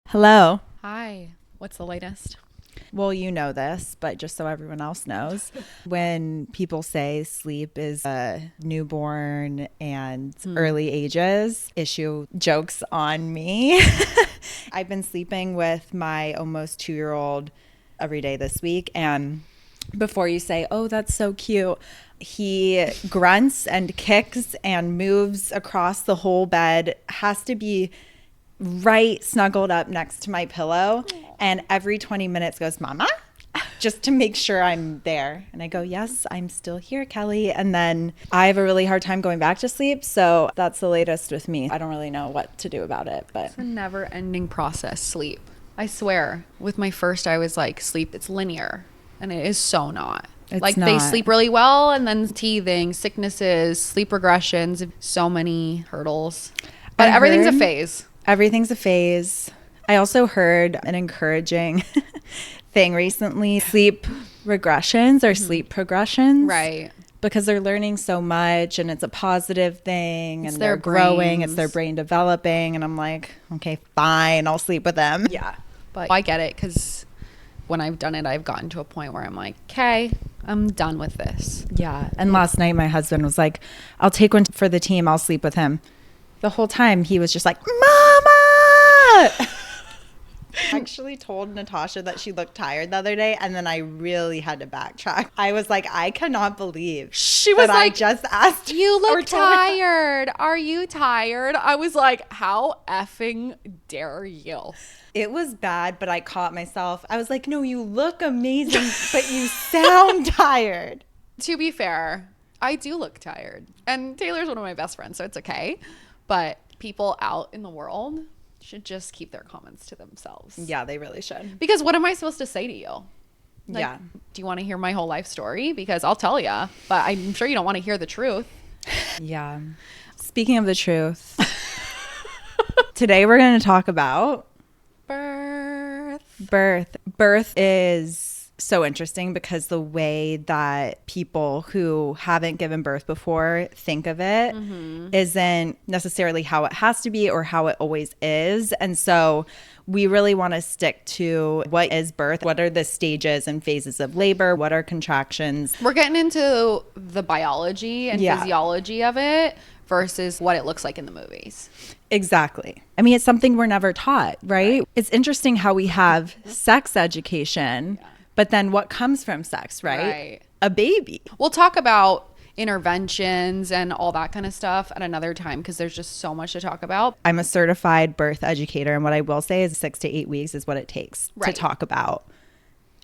Hello. Hi. What's the latest? Well, you know this, but just so everyone else knows, when people say sleep is a newborn and early ages, issue jokes on me. I've been sleeping with my almost 2-year-old every day this week. And before you say, oh, that's so cute, he grunts and kicks and moves across the whole bed, has to be right snuggled up next to my pillow, and every 20 minutes goes, Mama, just to make sure I'm there. And I go, yes, I'm still here, Kelly. And then I have a really hard time going back to sleep. So that's the latest with me. I don't really know what to do about it, but It's a never ending process, sleep. I swear, with my first, I was like, sleep, it's linear. And it is so not. It's like not. They sleep really well, and then teething, sicknesses, sleep regressions, so many hurdles. But everything's a phase. Everything's a phase. I also heard an encouraging thing recently, sleep regressions or sleep progressions. Right. Because they're learning so much and it's a positive thing, It's and their they're growing, brains. it's their brain developing. And I'm like, okay, fine, I'll sleep with them. Yeah. But I get it, because when I've done it, I've gotten to a point where I'm like, okay, I'm done with this. Yeah. And last night my husband was like, I'll take one for the team, I'll sleep with him. The whole time he was just like, Mama! I actually told Natasha that she looked tired the other day, and then I really had to backtrack. I was like, I cannot believe She was that like, I just asked you or look told her that. tired. Are you tired? I was like, how effing dare you? It was bad, but I caught myself. I was like, no, you look amazing, but you sound tired. To be fair, I do look tired. And Taylor's one of my best friends, so it's okay. But people out in the world should just keep their comments to themselves. Yeah, they really should. Because what am I supposed to say to you? Like, Yeah. do you want to hear my whole life story? Because I'll tell you, but I'm sure you don't want to hear the truth. Yeah. Speaking of the truth, today we're going to talk about birth. Birth is so interesting because the way that people who haven't given birth before think of it isn't necessarily how it has to be or how it always is. And so we really want to stick to what is birth, what are the stages and phases of labor, what are contractions. We're getting into the biology and Yeah. physiology of it versus what it looks like in the movies. Exactly. I mean, it's something we're never taught, right? It's interesting how we have sex education, but then what comes from sex, right? A baby. We'll talk about interventions and all that kind of stuff at another time, because there's just so much to talk about. I'm a certified birth educator, and what I will say is 6 to 8 weeks is what it takes to talk about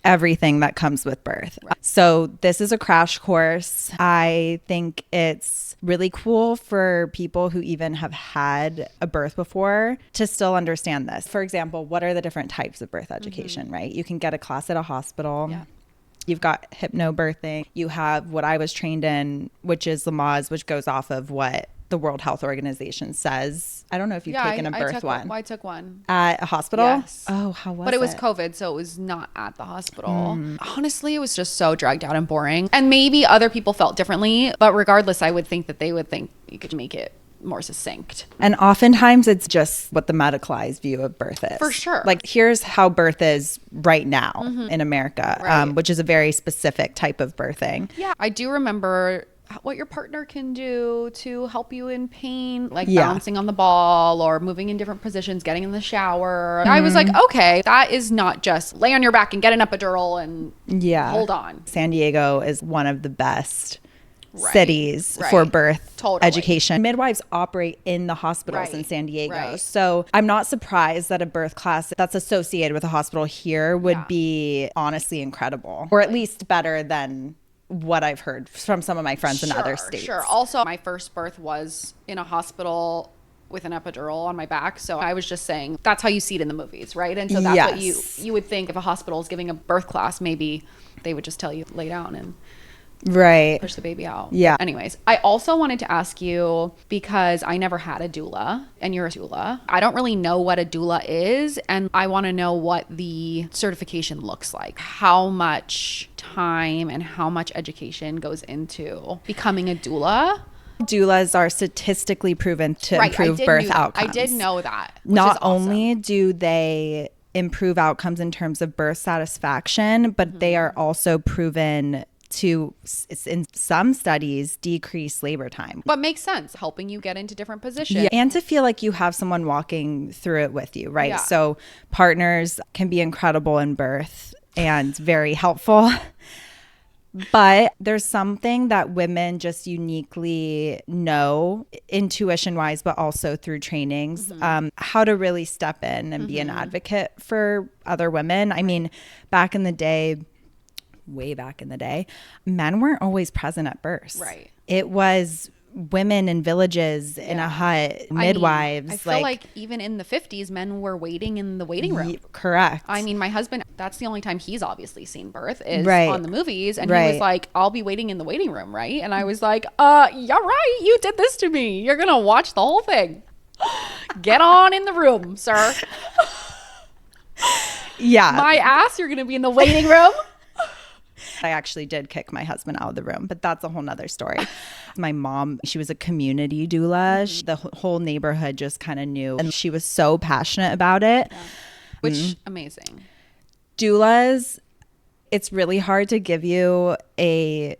everything that comes with birth. So this is a crash course. I think it's really cool for people who even have had a birth before to still understand this. For example, what are the different types of birth education, right? You can get a class at a hospital. Yeah. You've got hypnobirthing. You have what I was trained in, which is Lamaze, which goes off of what the World Health Organization says. I don't know if you've taken a birth one. I took one. At a hospital? Yes. Oh, how was it? But it was COVID, so it was not at the hospital. Honestly, it was just so dragged out and boring. And maybe other people felt differently, but regardless, I would think that they would think you could make it more succinct. And oftentimes it's just what the medicalized view of birth is. For sure. Like, here's how birth is right now in America, Right. which is a very specific type of birthing. Yeah, I do remember what your partner can do to help you in pain, like Yeah. bouncing on the ball or moving in different positions, getting in the shower. I was like, okay, that is not just lay on your back and get an epidural and Yeah. hold on. San Diego is one of the best cities right. for birth Totally. education. Midwives operate in the hospitals in Right, San Diego. right. So I'm not surprised that a birth class that's associated with a hospital here would Yeah. be honestly incredible, or at least better than what I've heard from some of my friends in other states. Sure. Also, my first birth was in a hospital with an epidural on my back. So I was just saying that's how you see it in the movies, right? And so that's what Yes. you would think if a hospital is giving a birth class, maybe they would just tell you lay down and Right. push the baby out. Yeah. Anyways, I also wanted to ask you, because I never had a doula and you're a doula. I don't really know what a doula is, and I want to know what the certification looks like. How much time and how much education goes into becoming a doula? Doulas are statistically proven to Right, improve I birth knew that. outcomes. I did know that. Which Not is awesome. only do they improve outcomes in terms of birth satisfaction, but they are also proven to, in some studies, decrease labor time. But makes sense, helping you get into different positions. Yeah. And to feel like you have someone walking through it with you, right? Yeah. So partners can be incredible in birth and very helpful. But there's something that women just uniquely know, intuition wise, but also through trainings, how to really step in and be an advocate for other women. I mean, back in the day, way back in the day, men weren't always present at births. Right. It was women in villages in a hut, midwives. I feel like even in the 50s, men were waiting in the waiting room. Correct. I mean, my husband, that's the only time he's obviously seen birth is Right. on the movies. And Right. he was like, I'll be waiting in the waiting room, right? And I was like, yeah, right. You did this to me. You're going to watch the whole thing. Get on in the room, sir. Yeah. My ass, you're going to be in the waiting room. I actually did kick my husband out of the room, but that's a whole nother story. My mom, she was a community doula. The whole neighborhood just kind of knew, and she was so passionate about it. Yeah. Which, amazing. Doulas, it's really hard to give you a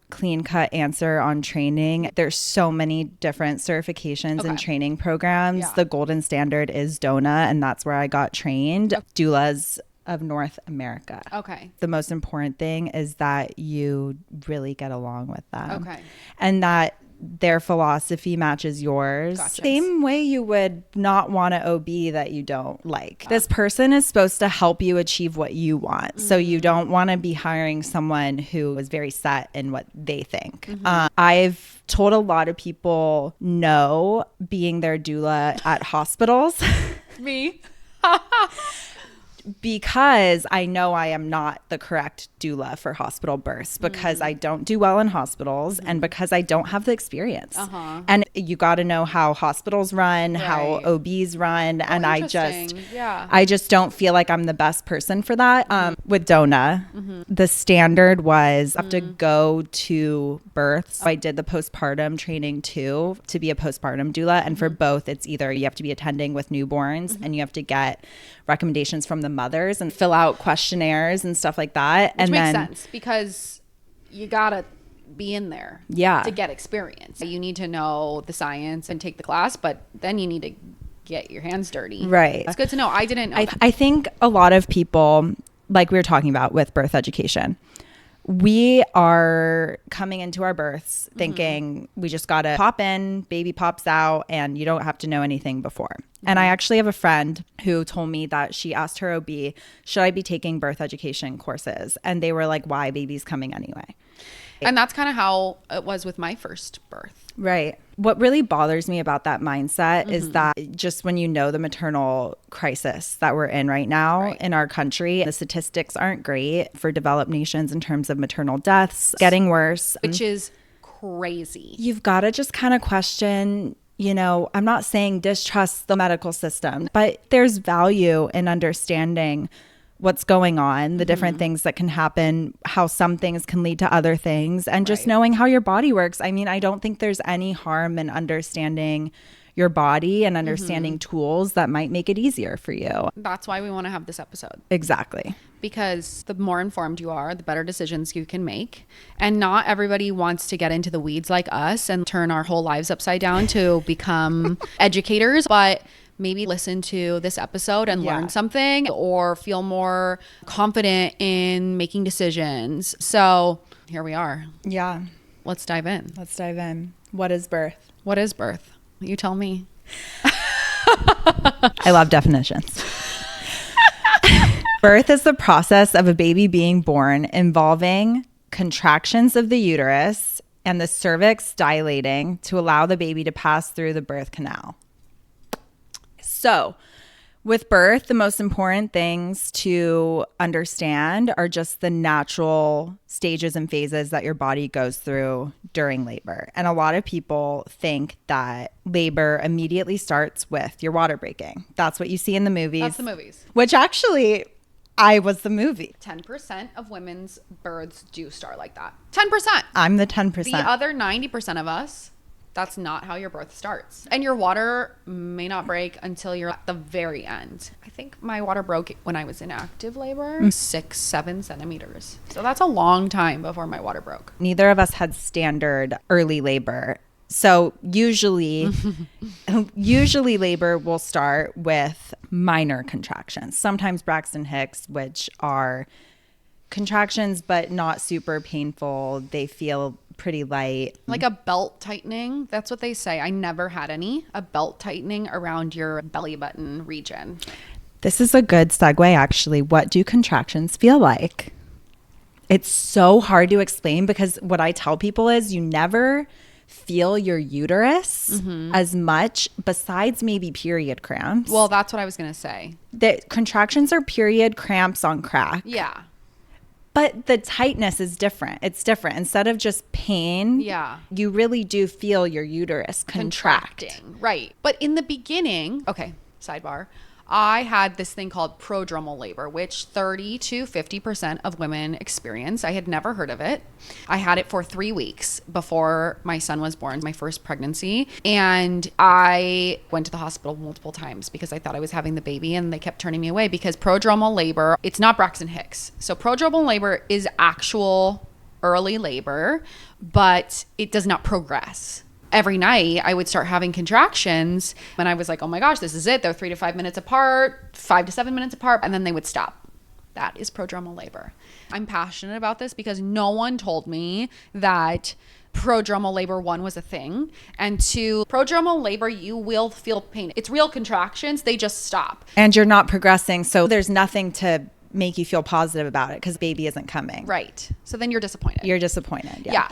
clean cut answer on training. There's so many different certifications and training programs. Yeah. The golden standard is DONA, and that's where I got trained. Doulas of North America. Okay. The most important thing is that you really get along with them. Okay. And that their philosophy matches yours. Gotcha. Same way you would not want an OB that you don't like. This person is supposed to help you achieve what you want. So you don't want to be hiring someone who is very set in what they think. I've told a lot of people no being their doula at hospitals. Me? Because I know I am not the correct doula for hospital births, because I don't do well in hospitals and because I don't have the experience. And you got to know how hospitals run, how OBs run. And I just don't feel like I'm the best person for that. With DONA, the standard was have to go to births. I did the postpartum training too to be a postpartum doula. And for both, it's either you have to be attending with newborns and you have to get recommendations from the mothers and fill out questionnaires and stuff like that. Which makes sense because you gotta be in there to get experience. You need to know the science and take the class, but then you need to get your hands dirty. Right. It's good to know. I didn't know that. I think a lot of people, like we were talking about with birth education, we are coming into our births thinking we just got to pop in, baby pops out, and you don't have to know anything before. And I actually have a friend who told me that she asked her OB, should I be taking birth education courses? And they were like, why? Baby's coming anyway. And that's kind of how it was with my first birth. Right. What really bothers me about that mindset is that just when you know the maternal crisis that we're in right now in our country, the statistics aren't great for developed nations in terms of maternal deaths, getting worse. Which is crazy. You've got to just kind of question, you know, I'm not saying distrust the medical system, but there's value in understanding what's going on, the different things that can happen, how some things can lead to other things, and just knowing how your body works. I mean, I don't think there's any harm in understanding your body and understanding tools that might make it easier for you. That's why we want to have this episode. Exactly. Because the more informed you are, the better decisions you can make. And not everybody wants to get into the weeds like us and turn our whole lives upside down to become educators, but maybe listen to this episode and learn something or feel more confident in making decisions. So here we are. Yeah. Let's dive in. Let's dive in. What is birth? What is birth? You tell me. I love definitions. Birth is the process of a baby being born involving contractions of the uterus and the cervix dilating to allow the baby to pass through the birth canal. So, with birth, the most important things to understand are just the natural stages and phases that your body goes through during labor. And a lot of people think that labor immediately starts with your water breaking. That's what you see in the movies. That's the movies. Which actually, I was the movie. 10% of women's births do start like that. 10%. I'm the 10%. The other 90% of us That's not how your birth starts. And your water may not break until you're at the very end. I think my water broke when I was in active labor, 6-7 centimeters. So that's a long time before my water broke. Neither of us had standard early labor. So usually labor will start with minor contractions. Sometimes Braxton Hicks, which are contractions but not super painful. They feel pretty light. Like a belt tightening. That's what they say. I never had any. A belt tightening around your belly button region. This is a good segue, actually. What do contractions feel like? It's so hard to explain because what I tell people is you never feel your uterus as much besides maybe period cramps. Well, that's what I was going to say. The contractions are period cramps on crack. Yeah. But the tightness is different. It's different. Instead of just pain, you really do feel your uterus contracting. Right. But in the beginning, okay, sidebar, I had this thing called prodromal labor, which 30 to 50% of women experience. I had never heard of it. I had it for 3 weeks before my son was born, my first pregnancy. And I went to the hospital multiple times because I thought I was having the baby, and they kept turning me away because prodromal labor, it's not Braxton Hicks. So prodromal labor is actual early labor, but it does not progress. Every night I would start having contractions and I was like, oh my gosh, this is it. They're 3 to 5 minutes apart, 5 to 7 minutes apart, and then they would stop. That is prodromal labor. I'm passionate about this because no one told me that prodromal labor, 1, was a thing, and 2, prodromal labor, you will feel pain. It's real contractions. They just stop. And you're not progressing. So there's nothing to make you feel positive about it because baby isn't coming. Right. So then you're disappointed. You're disappointed. Yeah.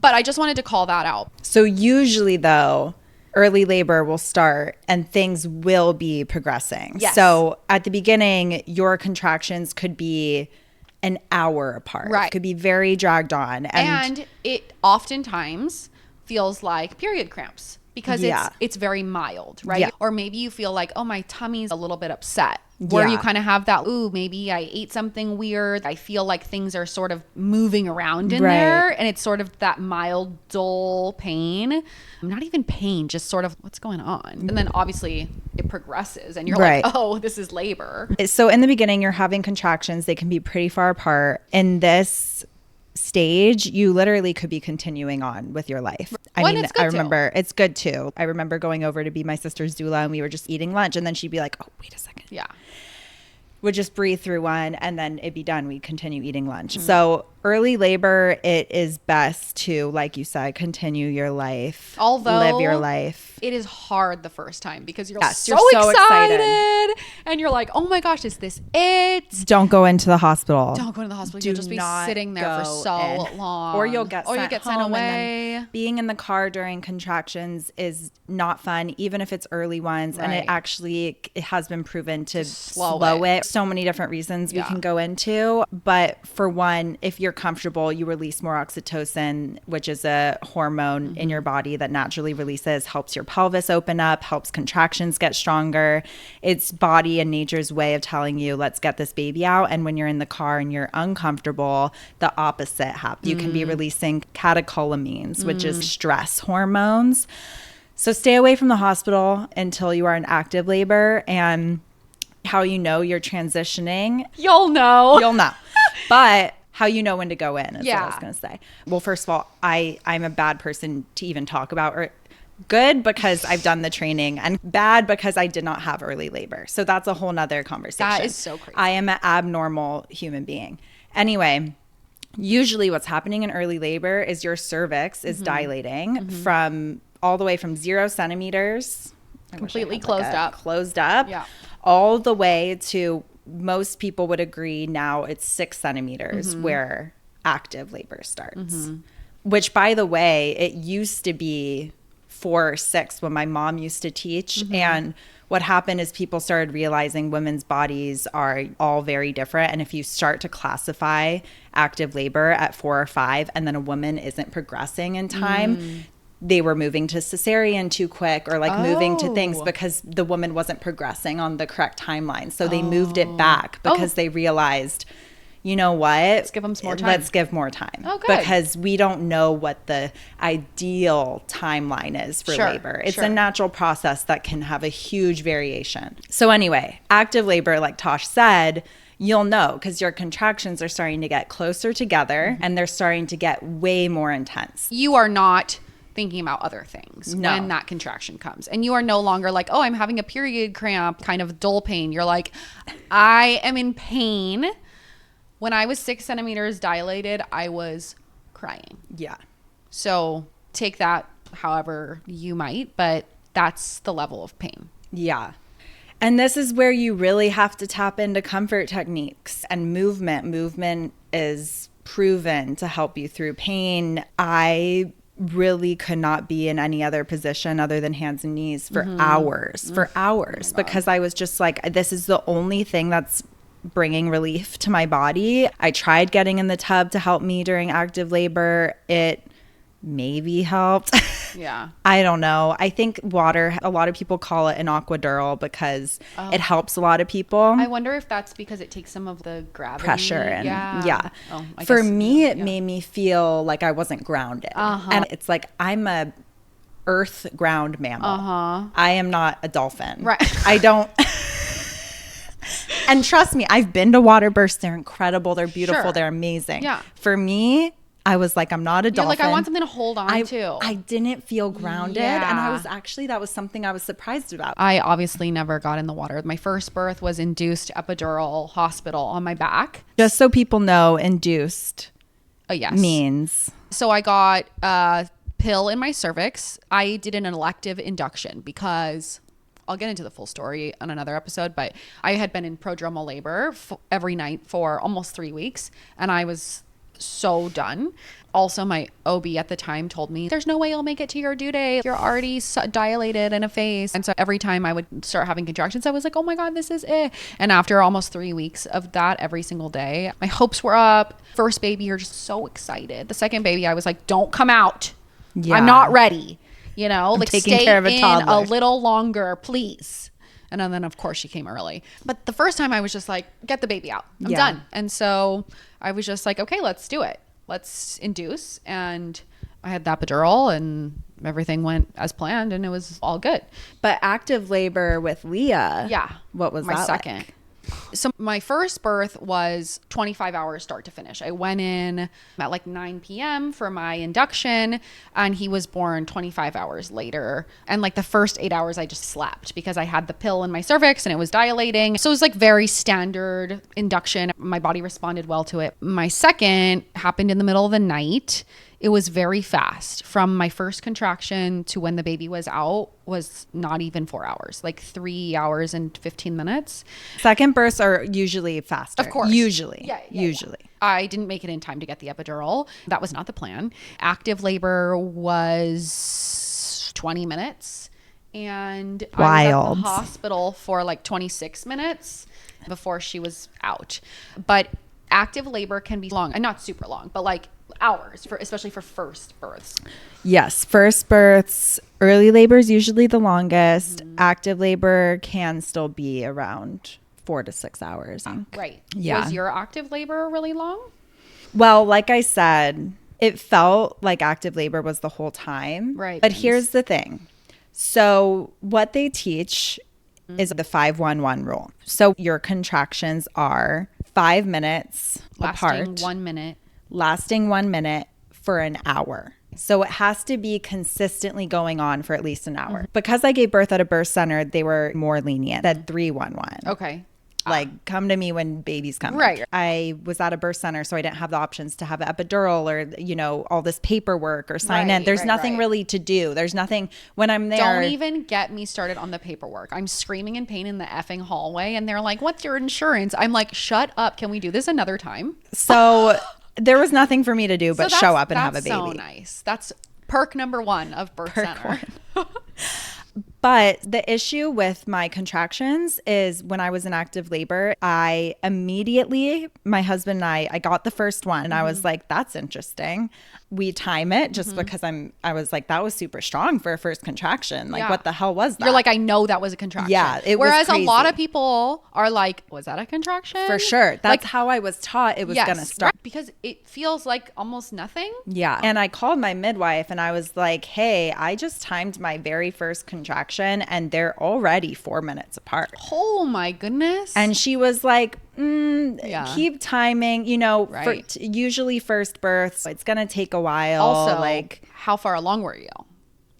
But I just wanted to call that out. So usually, though, early labor will start and things will be progressing. Yes. So at the beginning, your contractions could be an hour apart. Right. It could be very dragged on. And it oftentimes feels like period cramps because it's very mild, right? Yeah. Or maybe you feel like, oh, my tummy's a little bit upset. Where you kind of have that, ooh, maybe I ate something weird. I feel like things are sort of moving around in there. And it's sort of that mild, dull pain. Not even pain, just sort of what's going on. And then obviously it progresses and you're like, oh, this is labor. So in the beginning, you're having contractions. They can be pretty far apart. In this stage, you literally could be continuing on with your life. I remember it's good too. I remember going over to be my sister's doula and we were just eating lunch and then she'd be like, oh, wait a second. Yeah. Would just breathe through one and then it'd be done. We'd continue eating lunch. So early labor, it is best to, like you said, continue your life. Although live your life. It is hard the first time because you're so excited. And you're like, oh my gosh, is this it? Don't go into the hospital. Don't go into the hospital. You'll just be sitting there for so long. Or you'll get sent away. Being in the car during contractions is not fun, even if it's early ones. And it has been proven to slow it. So many different reasons we can go into. But for one, if you're comfortable, you release more oxytocin, which is a hormone in your body that naturally releases, helps your pelvis open up, helps contractions get stronger. It's body and nature's way of telling you, let's get this baby out. And when you're in the car and you're uncomfortable, the opposite happens. You can be releasing catecholamines, which is stress hormones. So stay away from the hospital until you are in active labor. And how you know you're transitioning, you'll know. But how you know when to go in is what I was going to say. Well, first of all, I'm a bad person to even talk about, or good because I've done the training, and bad because I did not have early labor. So that's a whole nother conversation. That is so crazy. I am an abnormal human being. Anyway, usually what's happening in early labor is your cervix is dilating from all the way from 0 centimeters, completely closed up. Yeah. All the way to, most people would agree now, it's 6 centimeters where active labor starts. Which, by the way, it used to be 4 or 6 when my mom used to teach. And what happened is people started realizing women's bodies are all very different. And if you start to classify active labor at 4 or 5 and then a woman isn't progressing in time, they were moving to cesarean too quick, or like moving to things because the woman wasn't progressing on the correct timeline. So they moved it back because they realized, you know what? Let's give them some more time. Let's give more time. Oh, good. Because we don't know what the ideal timeline is for labor. It's a natural process that can have a huge variation. So anyway, active labor, like Tosh said, you'll know because your contractions are starting to get closer together and they're starting to get way more intense. You are not thinking about other things when that contraction comes. And you are no longer like, oh, I'm having a period cramp, kind of dull pain. You're like, I am in pain. When I was 6 centimeters dilated, I was crying. Yeah. So take that however you might, but that's the level of pain. Yeah. And this is where you really have to tap into comfort techniques and movement. Movement is proven to help you through pain. I really could not be in any other position other than hands and knees for hours, because I was just like, this is the only thing that's bringing relief to my body. I tried getting in the tub to help me during active labor. It maybe helped. Yeah. I don't know. I think water, a lot of people call it an aquadural because it helps a lot of people. I wonder if that's because it takes some of the gravity. Pressure. And yeah. Oh, For me, it made me feel like I wasn't grounded. And it's like, I'm a earth ground mammal. I am not a dolphin. Right. I don't. And trust me, I've been to water births. They're incredible. They're beautiful. They're amazing. Yeah. For me, I was like, I'm not a dolphin. You're like, I want something to hold on to. I didn't feel grounded. Yeah. And I was actually, that was something I was surprised about. I obviously never got in the water. My first birth was induced epidural hospital on my back. Just so people know, induced means. So I got a pill in my cervix. I did an elective induction because I'll get into the full story on another episode, but I had been in prodromal labor every night for almost 3 weeks, and I was so done. Also, my OB at the time told me, there's no way you'll make it to your due date. You're already dilated in a phase. And so every time I would start having contractions, I was like, oh my God, this is it. And after almost 3 weeks of that every single day, my hopes were up. First baby, you're just so excited. The second baby, I was like, don't come out. Yeah. I'm not ready. You know, I'm like taking stay care of a toddler. a little longer, please. And then, of course, she came early. But the first time I was just like, get the baby out. I'm done. And so I was just like, okay, let's do it. Let's induce. And I had the epidural and everything went as planned and it was all good. But active labor with Leah. What was my that second? Like? So my first birth was 25 hours start to finish. I went in at like 9 p.m. for my induction and he was born 25 hours later. And like the first 8 hours I just slept because I had the pill in my cervix and it was dilating. So it was like very standard induction. My body responded well to it. My second happened in the middle of the night. It was very fast. From my first contraction to when the baby was out was not even 4 hours, like 3 hours and 15 minutes. Second births are usually faster. Of course. Usually. Usually. I didn't make it in time to get the epidural. That was not the plan. Active labor was 20 minutes. And I was at the hospital for like 26 minutes before she was out. But active labor can be long, and not super long, but like hours, especially for first births. Yes, first births, early labor is usually the longest. Active labor can still be around 4 to 6 hours. Right. Yeah. Was your active labor really long? Well, like I said, it felt like active labor was the whole time. Right. But here's the thing. So what they teach is the 5-1-1 rule. So your contractions are 5 minutes apart. Lasting 1 minute. Lasting 1 minute for an hour. So it has to be consistently going on for at least an hour. Because I gave birth at a birth center, they were more lenient. Said 3-1-1. Okay. Like, come to me when babies come. Right. I was at a birth center, so I didn't have the options to have an epidural or, you know, all this paperwork or sign in. There's nothing really to do. There's nothing when I'm there. Don't even get me started on the paperwork. I'm screaming in pain in the effing hallway and they're like, what's your insurance? I'm like, shut up. Can we do this another time? So there was nothing for me to do but show up and have a baby. That's so nice. That's perk number 1 of birth center. But the issue with my contractions is when I was in active labor, I immediately, my husband and I got the first one and I was like, that's interesting. we time it just because I was like, that was super strong for a first contraction. Like, what the hell was that? You're like, I know that was a contraction. Yeah, it was Whereas crazy. a lot of people are like, was that a contraction? For sure. That's like, how I was taught it was going to start. Right, because it feels like almost nothing. Yeah. And I called my midwife and I was like, hey, I just timed my very first contraction and they're already 4 minutes apart. Oh my goodness. And she was like, keep timing, you know, Right. Usually first births, it's going to take a while. Also, like, how far along were you?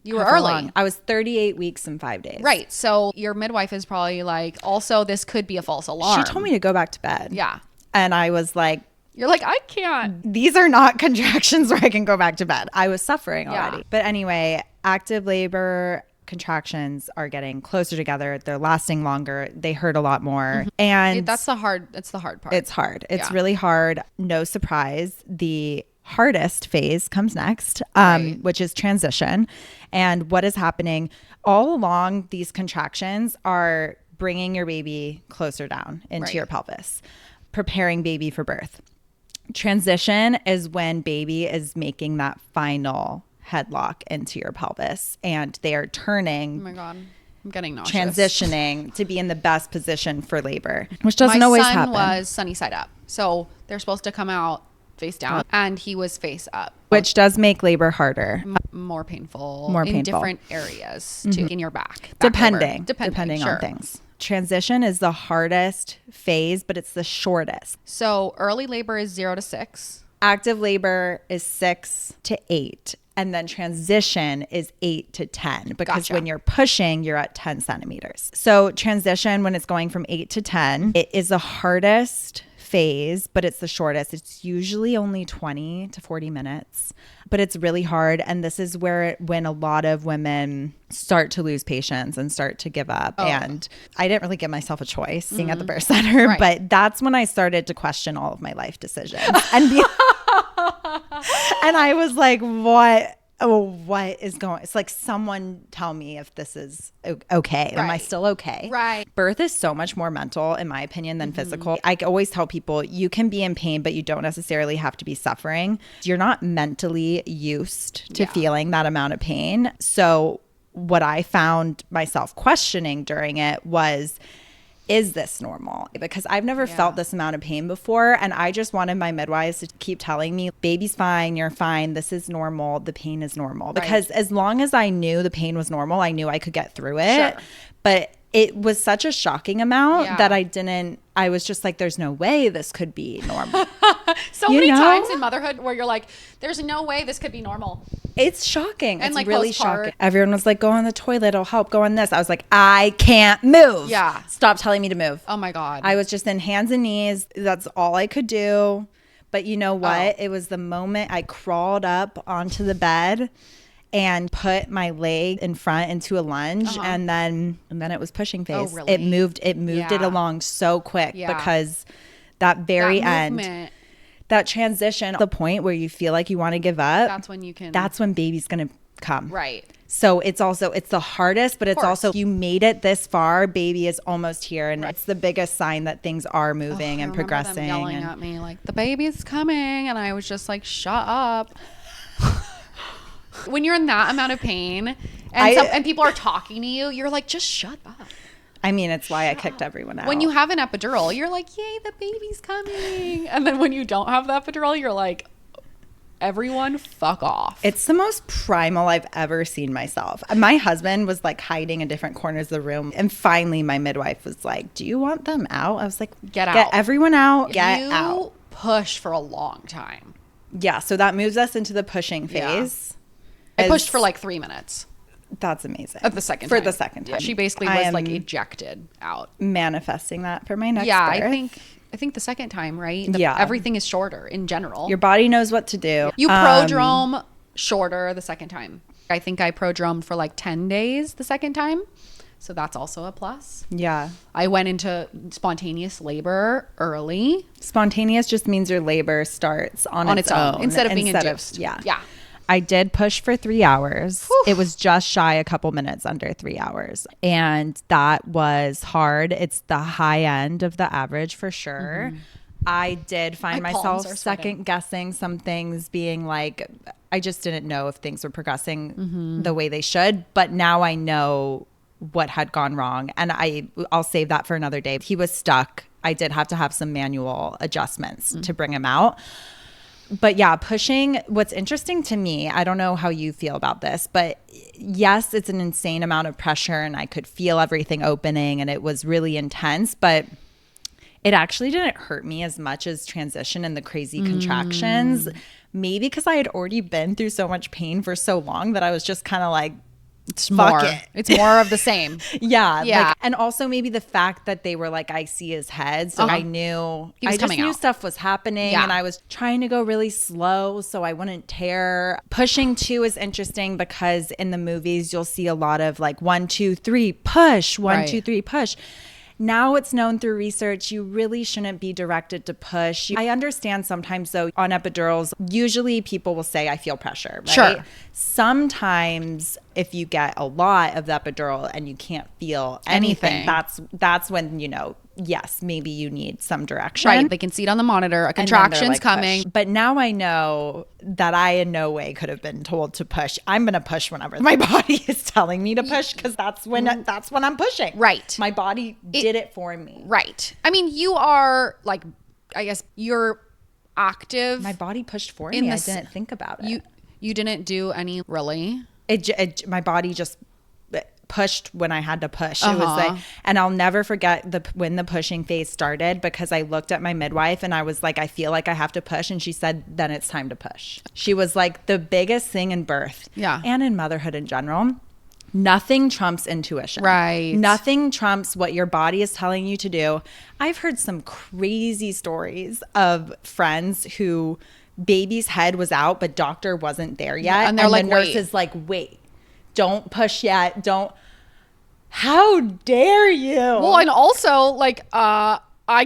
You were how early. long? I was 38 weeks and 5 days. Right. So your midwife is probably like, also, this could be a false alarm. She told me to go back to bed. Yeah. And I was like, You're like, I can't. these are not contractions where I can go back to bed. I was suffering already. Yeah. But anyway, active labor contractions are getting closer together. They're lasting longer. They hurt a lot more. And That's the hard part. it's hard. It's Yeah. really hard. No surprise. The hardest phase comes next, Right. which is transition. And what is happening all along these contractions are bringing your baby closer down into Right. your pelvis, preparing baby for birth. Transition is when baby is making that final headlock into your pelvis and they are Oh turning, my God. I'm getting nauseous. transitioning to be in the best position for labor, which doesn't My always son happen. was sunny side up. So they're supposed to come out face down and he was face up. Which does make labor harder, More painful. More in painful. different areas too, in your back. depending sure. on things. Transition is the hardest phase, but it's the shortest. So early labor is 0 to 6. Active labor is 6 to 8. And then transition is 8 to 10 because Gotcha. when you're pushing, you're at 10 centimeters. So transition, when it's going from 8 to 10, it is the hardest phase, but it's the shortest. It's usually only 20 to 40 minutes, but it's really hard. And this is when a lot of women start to lose patience and start to give up. And I didn't really give myself a choice being at the birth center, Right. but that's when I started to question all of my life decisions and and I was like, what is going? It's like, someone tell me if this is okay. Am I Right. still okay? Right. Birth is so much more mental, in my opinion, than physical. I always tell people you can be in pain, but you don't necessarily have to be suffering. You're not mentally used to feeling that amount of pain. So what I found myself questioning during it was, is this normal? Because I've never felt this amount of pain before. And I just wanted my midwives to keep telling me, baby's fine, you're fine, this is normal, the pain is normal. Because as long as I knew the pain was normal, I knew I could get through it. Sure. But it was such a shocking amount Yeah. that I was just like, there's no way this could be normal. So You many know? times in motherhood where you're like, there's no way this could be normal. It's shocking. And it's like really postpart. shocking. Everyone was like, go on the toilet, it'll help, go on this. I was like, I can't move. Yeah. Stop telling me to move. Oh my God. I was just in hands and knees. That's all I could do. But you know what? It was the moment I crawled up onto the bed and put my leg in front into a lunge, and then it was pushing phase. really? It moved it Yeah. along so quick Yeah. because that very that end, movement, that transition, the point where you feel like you want to give up, that's when you can. that's when baby's gonna come. right. So it's the hardest, but it's course. also, you made it this far, baby is almost here. And it's the biggest sign that things are moving I and remember progressing. them yelling and at me like, the baby's coming, and I was just like, shut up. When you're in that amount of pain and people are talking to you, you're like, just shut up. I mean, it's why I kicked everyone out. When you have an epidural, you're like, yay, the baby's coming. And then when you don't have the epidural, you're like, everyone fuck off. It's the most primal I've ever seen myself. My husband was like hiding in different corners of the room. And finally my midwife was like, do you want them out? I was like, Get out. Get everyone out. Get you out. push for a long time. Yeah. So that moves us into the pushing phase. I pushed for like 3 minutes. That's amazing. At the second For time. the second time. She basically I was like am ejected out. manifesting that for my next Yeah, birth. I think the second time, right? Yeah. Everything is shorter in general. Your body knows what to do. You prodrome shorter the second time. I think I prodromed for like 10 days the second time. So that's also a plus. Yeah. I went into spontaneous labor early. Spontaneous just means your labor starts on its own. Instead of being induced. Yeah. Yeah. I did push for 3 hours. Whew. It was just shy a couple minutes under 3 hours. And that was hard. It's the high end of the average for sure. I did find My palms myself are sweating. second guessing some things, being like, I just didn't know if things were progressing the way they should. But now I know what had gone wrong. And I'll save that for another day. He was stuck. I did have to have some manual adjustments to bring him out. But yeah, pushing, what's interesting to me, I don't know how you feel about this, but yes, it's an insane amount of pressure and I could feel everything opening and it was really intense, but it actually didn't hurt me as much as transition and the crazy contractions. Maybe because I had already been through so much pain for so long that I was just kind of like, it's more. It's more of the same. Yeah. Like, and also maybe the fact that they were like, I see his head. So I knew, stuff was happening and I was trying to go really slow so I wouldn't tear. Pushing too is interesting because in the movies, you'll see a lot of like 1, 2, 3, push, 1, 2, 3, push. Now it's known through research, you really shouldn't be directed to push. I understand sometimes though on epidurals, usually people will say, I feel pressure, right? Sure. Sometimes if you get a lot of the epidural and you can't feel anything. that's when, yes, maybe you need some direction. Right. They can see it on the monitor, a contraction's like, coming. Push. But now I know that I in no way could have been told to push. I'm going to push whenever my body is telling me to push because that's when I'm pushing. Right. My body did it for me. Right. I mean, you are like, I guess you're active. My body pushed for me. I didn't think about it. You didn't do any really? My body just pushed when I had to push. It was like, and I'll never forget when the pushing phase started because I looked at my midwife and I was like, I feel like I have to push. And she said, then it's time to push. She was like, the biggest thing in birth and in motherhood in general, nothing trumps intuition. Right. Nothing trumps what your body is telling you to do. I've heard some crazy stories of friends who baby's head was out, but doctor wasn't there yet. And they're like, the nurse is like, wait, don't push yet. How dare you? Well, and also like, I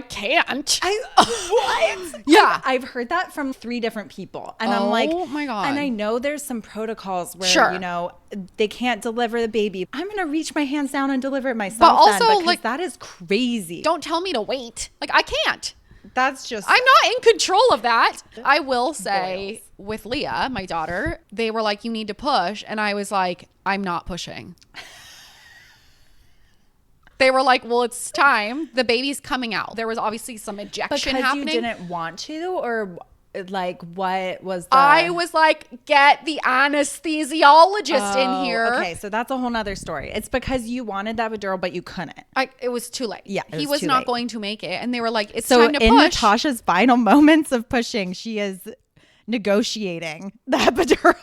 can't. What? Yeah. I've heard that from 3 different people. And I'm like, oh my God. And I know there's some protocols where, they can't deliver the baby. I'm going to reach my hands down and deliver it myself. But also, like, that is crazy. Don't tell me to wait. Like, I can't. That's just... I'm not in control of that. I will say with Leah, my daughter, they were like, you need to push. And I was like, I'm not pushing. They were like, well, it's time. The baby's coming out. There was obviously some ejection happening. Because you didn't want to? Or like what was I was like, get the anesthesiologist in here. Okay, so that's a whole nother story. It's because you wanted that epidural, but you couldn't. It was too late. Yeah, he was not going to make it. And they were like, it's time to push. So in Natasha's final moments of pushing, she is negotiating the epidural.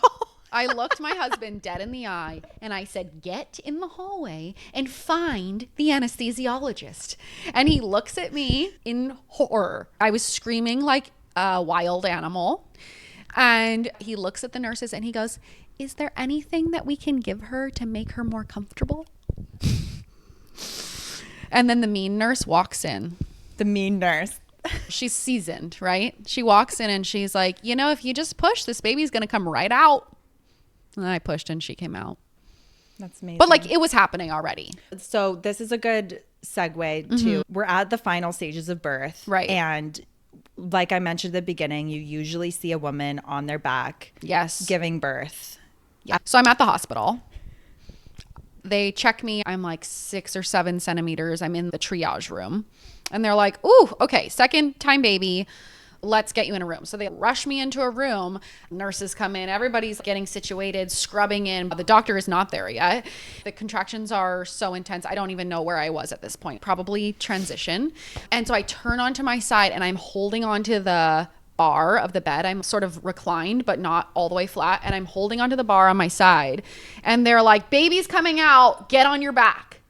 I looked my husband dead in the eye and I said, get in the hallway and find the anesthesiologist. And he looks at me in horror. I was screaming like a wild animal. And he looks at the nurses and he goes, is there anything that we can give her to make her more comfortable? And then the mean nurse walks in. The mean nurse. She's seasoned, right? She walks in and she's like, if you just push, this baby's going to come right out. And I pushed and she came out. That's amazing. But like it was happening already. So this is a good segue to, we're at the final stages of birth. Right. And like I mentioned at the beginning, you usually see a woman on their back. Yes. Giving birth. Yeah. So I'm at the hospital. They check me. I'm like 6 or 7 centimeters. I'm in the triage room. And they're like, ooh, okay, second time baby. Let's get you in a room. So they rush me into a room. Nurses come in. Everybody's getting situated, scrubbing in. The doctor is not there yet. The contractions are so intense. I don't even know where I was at this point. Probably transition. And so I turn onto my side and I'm holding onto the bar of the bed. I'm sort of reclined, but not all the way flat. And I'm holding onto the bar on my side. And they're like, baby's coming out. Get on your back.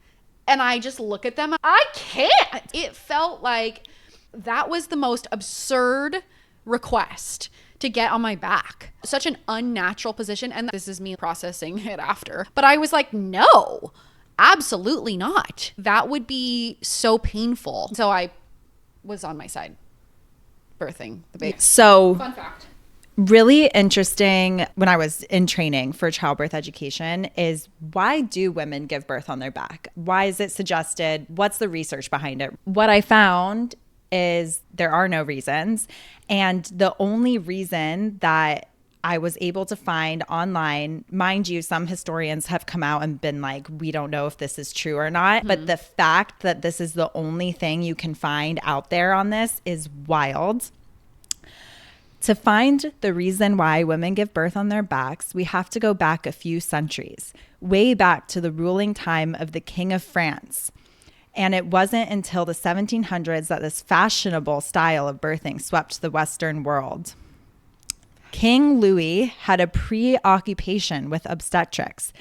And I just look at them. I can't. It felt like that was the most absurd request to get on my back. Such an unnatural position. And this is me processing it after. But I was like, no, absolutely not. That would be so painful. So I was on my side birthing the baby. So fun fact. Really interesting when I was in training for childbirth education is why do women give birth on their back? Why is it suggested? What's the research behind it? What I found is there are no reasons. And the only reason that I was able to find online, mind you, some historians have come out and been like, we don't know if this is true or not. But the fact that this is the only thing you can find out there on this is wild. To find the reason why women give birth on their backs, we have to go back a few centuries, way back to the ruling time of the King of France. And it wasn't until the 1700s that this fashionable style of birthing swept the Western world. King Louis had a preoccupation with obstetrics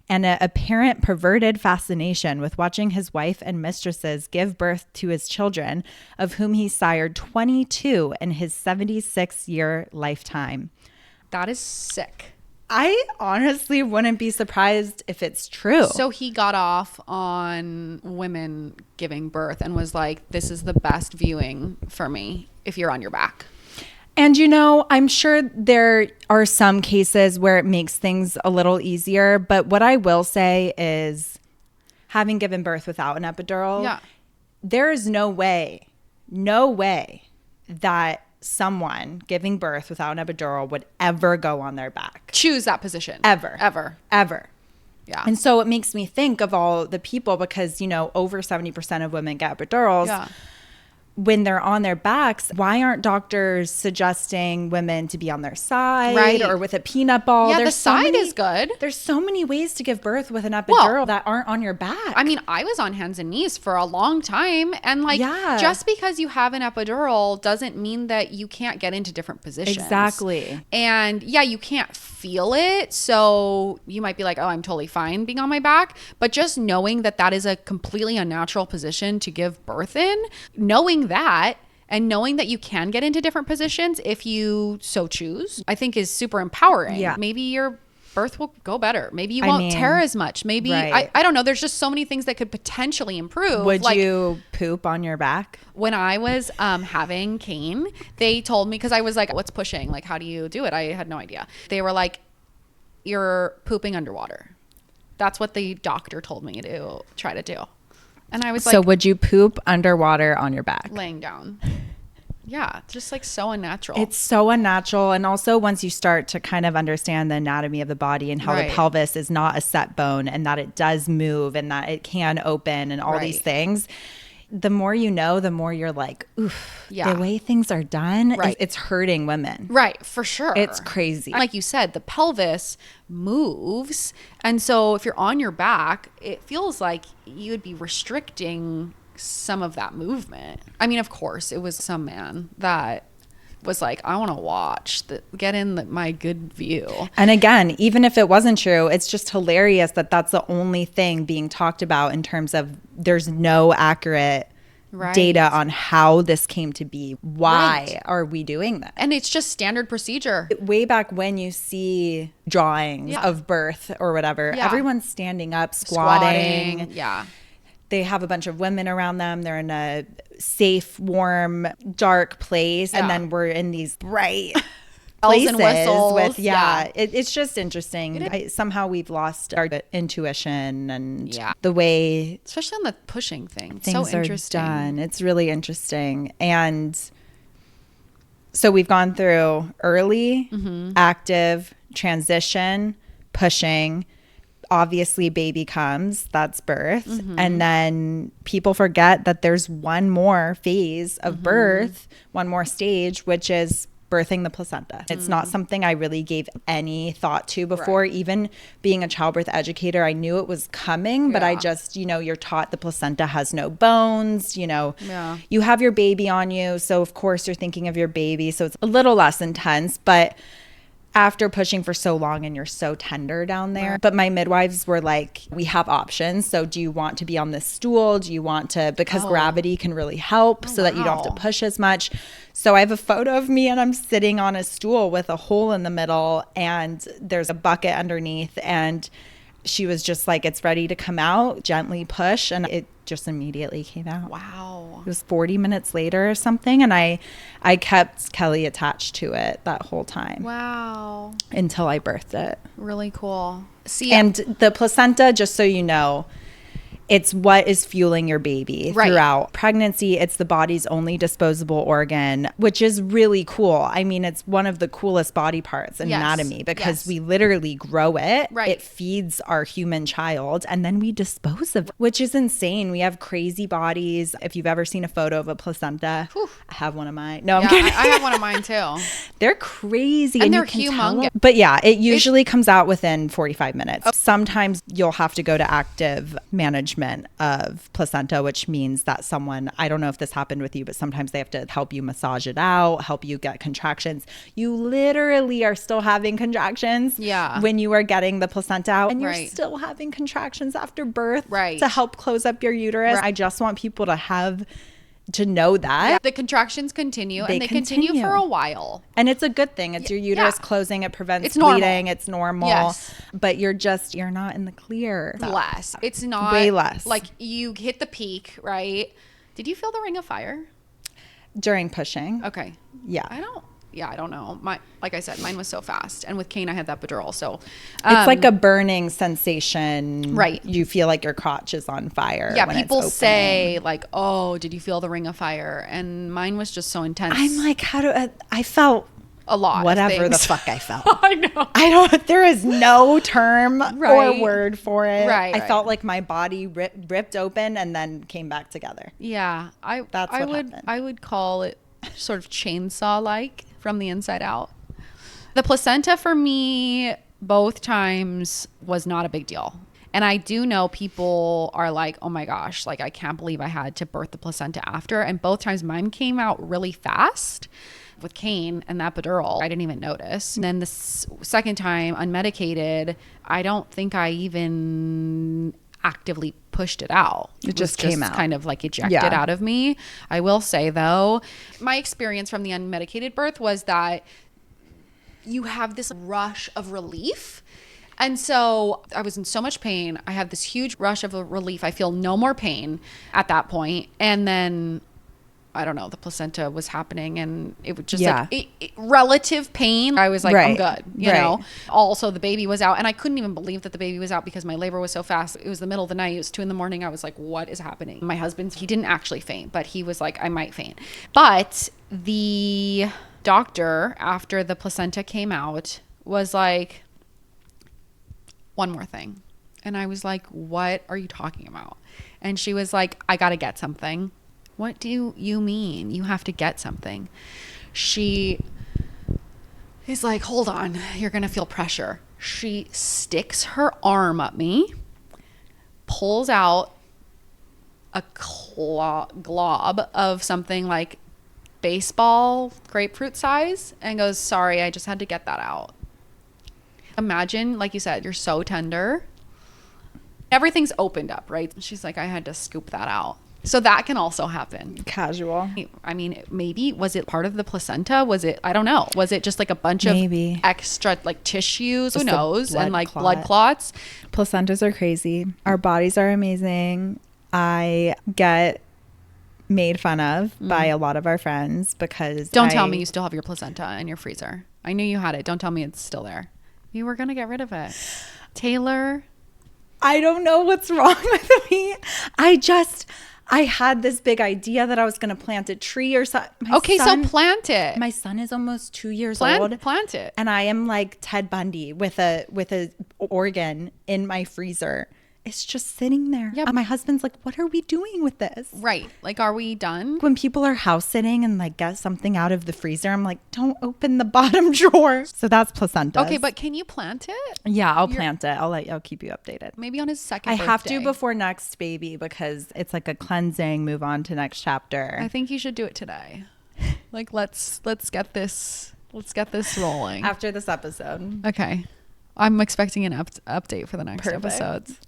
and an apparent perverted fascination with watching his wife and mistresses give birth to his children, of whom he sired 22 in his 76-year lifetime. That is sick. I honestly wouldn't be surprised if it's true. So he got off on women giving birth and was like, this is the best viewing for me if you're on your back. And, you know, I'm sure there are some cases where it makes things a little easier. But what I will say is, having given birth without an epidural, there is no way that someone giving birth without an epidural would ever go on their back. Choose that position. Ever. Yeah. And so it makes me think of all the people, because, you know, over 70% of women get epidurals. Yeah. When they're on their backs, why aren't doctors suggesting women to be on their side, right, or with a peanut ball? Yeah, the side is good. There's so many ways to give birth with an epidural that aren't on your back. I mean, I was on hands and knees for a long time. And like, just because you have an epidural doesn't mean that you can't get into different positions. Exactly. And yeah, you can't feel it. So you might be like, oh, I'm totally fine being on my back. But just knowing that that is a completely unnatural position to give birth in, knowing that and knowing that you can get into different positions if you so choose, I think is super empowering. Yeah. Maybe your birth will go better. Maybe you won't tear as much. Maybe, I don't know. There's just so many things that could potentially improve. Would you poop on your back? When I was having Kane, they told me, because I was like, what's pushing? Like, how do you do it? I had no idea. They were like, you're pooping underwater. That's what the doctor told me to try to do. And I was like, so would you poop underwater on your back? Laying down. Yeah, just like so unnatural. It's so unnatural. And also, once you start to kind of understand the anatomy of the body and how the pelvis is not a set bone, and that it does move and that it can open and all these things, the more you know, the more you're like, oof, the way things are done, it's hurting women. Right, for sure. It's crazy. Like you said, the pelvis moves. And so if you're on your back, it feels like you would be restricting some of that movement. I mean, of course, it was some man that was like, I want to watch, get in my good view. And again, even if it wasn't true, it's just hilarious that that's the only thing being talked about in terms of there's no accurate data on how this came to be. Why are we doing that? And it's just standard procedure. Way back when you see drawings of birth or whatever, everyone's standing up, squatting. Yeah. They have a bunch of women around them. They're in a safe, warm, dark place. And then we're in these bright places and whistles. With, it's just interesting. Somehow we've lost our intuition and the way, especially on the pushing thing. Things so are interesting. Done. It's really interesting. And so we've gone through early, active, transition, pushing. Obviously baby comes, that's birth. And then people forget that there's one more phase of birth, one more stage, which is birthing the placenta. It's not something I really gave any thought to before. Even being a childbirth educator, I knew it was coming, but I just, you're taught the placenta has no bones, you have your baby on you, so of course you're thinking of your baby, so it's a little less intense. But after pushing for so long and you're so tender down there. But my midwives were like, we have options. So do you want to be on this stool? Do you want to, because gravity can really help so that you don't have to push as much. So I have a photo of me and I'm sitting on a stool with a hole in the middle and there's a bucket underneath, and she was just like, it's ready to come out, gently push, and it just immediately came out. Wow. It was 40 minutes later or something, and I kept Kelly attached to it that whole time. Wow. Until I birthed it. Really cool. And the placenta, just so you know, It's what is fueling your baby Right. throughout pregnancy. It's the body's only disposable organ, which is really cool. I mean, it's one of the coolest body parts in Yes. anatomy because Yes. we literally grow it. Right. It feeds our human child and then we dispose of it, which is insane. We have crazy bodies. If you've ever seen a photo of a placenta, I have one of mine. No, I'm Yeah, kidding. I have one of mine too. They're crazy And you they're can tell humongous. But yeah, it usually comes out within 45 minutes. Sometimes you'll have to go to active management of placenta, which means that someone, I don't know if this happened with you, but sometimes they have to help you massage it out, help you get contractions. You literally are still having contractions when you are getting the placenta out, and you're still having contractions after birth to help close up your uterus. I just want people to know that. Yeah, the contractions continue and they continue for a while. And it's a good thing. It's your uterus closing. It prevents it's bleeding. normal. It's normal. Yes. But you're not in the clear. Less. It's not. Way less. Like you hit the peak, right? Did you feel the ring of fire? During pushing. Okay. Yeah. I don't know. Like I said, mine was so fast. And with Kane, I had that epidural. So it's like a burning sensation. Right. You feel like your crotch is on fire. Yeah. People say like, oh, did you feel the ring of fire? And mine was just so intense. I'm like, I felt a lot. Whatever the fuck I felt. I know. There is no term or word for it. Right. I felt like my body ripped open and then came back together. Yeah. That's what happened. I would call it sort of chainsaw-like from the inside out. The placenta for me both times was not a big deal. And I do know people are like, oh my gosh, like I can't believe I had to birth the placenta after. And both times mine came out really fast. With Kane and that epidural, I didn't even notice. And then the second time unmedicated, I don't think I even actively pushed it out. It just came out. Kind of like ejected out of me. I will say though, my experience from the unmedicated birth was that you have this rush of relief. And so I was in so much pain. I had this huge rush of relief. I feel no more pain at that point. And then I don't know, the placenta was happening and it was just like relative pain. I was like, I'm good, you know. Also, the baby was out and I couldn't even believe that the baby was out because my labor was so fast. It was the middle of the night. It was 2 a.m. I was like, what is happening? My husband, he didn't actually faint, but he was like, I might faint. But the doctor, after the placenta came out, was like, one more thing. And I was like, what are you talking about? And she was like, I got to get something. What do you mean? You have to get something. She is like, hold on, you're going to feel pressure. She sticks her arm up me, pulls out a glob of something like baseball grapefruit size and goes, sorry, I just had to get that out. Imagine, like you said, you're so tender. Everything's opened up, right? She's like, I had to scoop that out. So that can also happen. Casual. I mean, maybe, was it part of the placenta? Was it, I don't know. Was it just like a bunch of extra like tissues? Who knows? And like blood clots. Placentas are crazy. Our bodies are amazing. I get made fun of by a lot of our friends because Don't tell me you still have your placenta in your freezer. I knew you had it. Don't tell me it's still there. You were going to get rid of it. Taylor. I don't know what's wrong with me. I had this big idea that I was going to plant a tree or something. Okay, so plant it. My son is almost 2 years old. Plant it. And I am like Ted Bundy with a organ in my freezer. It's just sitting there. Yeah. And my husband's like, what are we doing with this? Right. Like, are we done? When people are house sitting and like get something out of the freezer, I'm like, don't open the bottom drawer. So that's placenta. Okay, but can you plant it? Yeah, I'll plant it. I'll keep you updated. Maybe on his second birthday. I have to before next baby because it's like a cleansing, move on to next chapter. I think you should do it today. Like, let's get this rolling. After this episode. Okay. I'm expecting an update for the next episodes.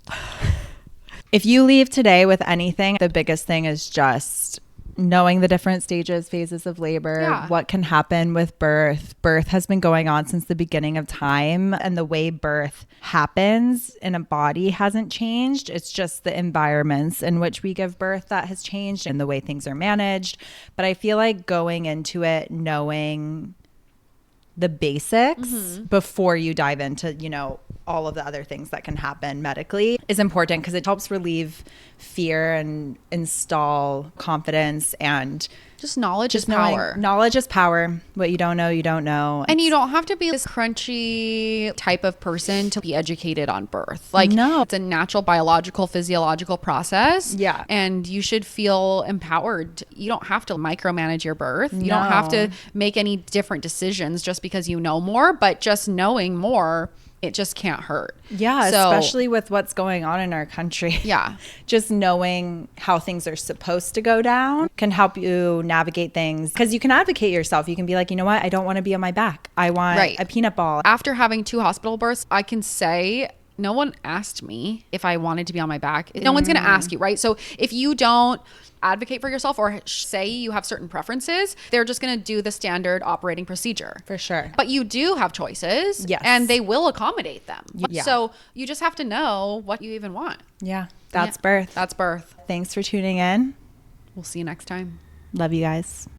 If you leave today with anything, the biggest thing is just knowing the different phases of labor, what can happen with birth. Birth has been going on since the beginning of time, and the way birth happens in a body hasn't changed. It's just the environments in which we give birth that has changed and the way things are managed. But I feel like going into it knowing the basics before you dive into, you know, all of the other things that can happen medically is important because it helps relieve fear and install confidence, and just knowledge is knowing, power. knowledge is power. What you don't know, you don't know. And you don't have to be this crunchy type of person to be educated on birth. Like, no, it's a natural biological, physiological process. Yeah. And you should feel empowered. You don't have to micromanage your birth. You don't have to make any different decisions just because you know more, but just knowing more, it just can't hurt. Yeah, so, especially with what's going on in our country. Yeah. Just knowing how things are supposed to go down can help you navigate things, because you can advocate yourself. You can be like, you know what? I don't want to be on my back. I want a peanut ball. After having 2 hospital births, I can say no one asked me if I wanted to be on my back. No one's going to ask you, right? So if you don't advocate for yourself or say you have certain preferences, they're just going to do the standard operating procedure. For sure. But you do have choices. Yes. And they will accommodate them. Yeah. So you just have to know what you even want. Yeah. That's birth. That's birth. Thanks for tuning in. We'll see you next time. Love you guys.